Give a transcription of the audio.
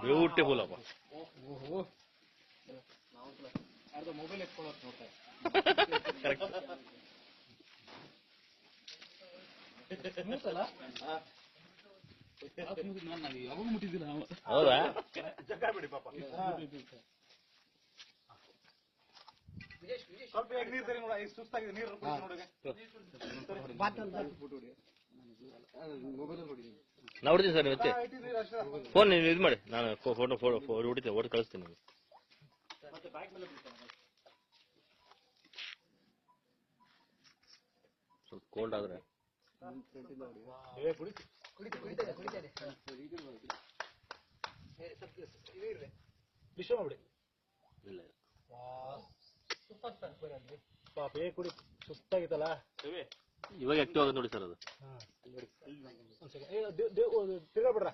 Beautiful ಅಪ್ಪ. Mobile ಎತ್ಕೊಳ್ಳೋದು ನೋಡ್ತಾರೆ. ಯಾವಾಗ ಮುಟ್ಟಿದ್ದಿಲ್ಲ. ಹೌದಾ? ಬಿಡಿ ಪಾಪ. ಸ್ವಲ್ಪ ನೀರು ಸರಿ ನೋಡ, ಸುಸ್ತಾಗಿದೆ, ನೀರು ನೋಡಿ. ನಾ ಹೊಡಿತೀನಿ ಸರ್, ಮತ್ತೆ ಫೋನ್ ನೀವು ಇದು ಮಾಡಿ, ನಾನು ಫೋಟೋ ಹೊಡಿತೀನಿ, ಓಟ್ ಕಳಿಸ್ತೀನಿ ನಿಮಗೆ. ಸ್ವಲ್ಪ ಕೋಲ್ಡ್ ಆದ್ರೆ ವಿಶ್ವ ಮಾಡ್ಬಿಡಿ. ಇಲ್ಲ ಪಾಪ ಕುಡಿ, ಸುಸ್ತಾಗಿತ್ತಲ್ಲ. ಇವಾಗ ಆಕ್ಟಿವ್ ಆಗೋದು ನೋಡಿ ಸರ್ ಅದು. ತಿರ್ಗಾ ಬಿಡ್ರ.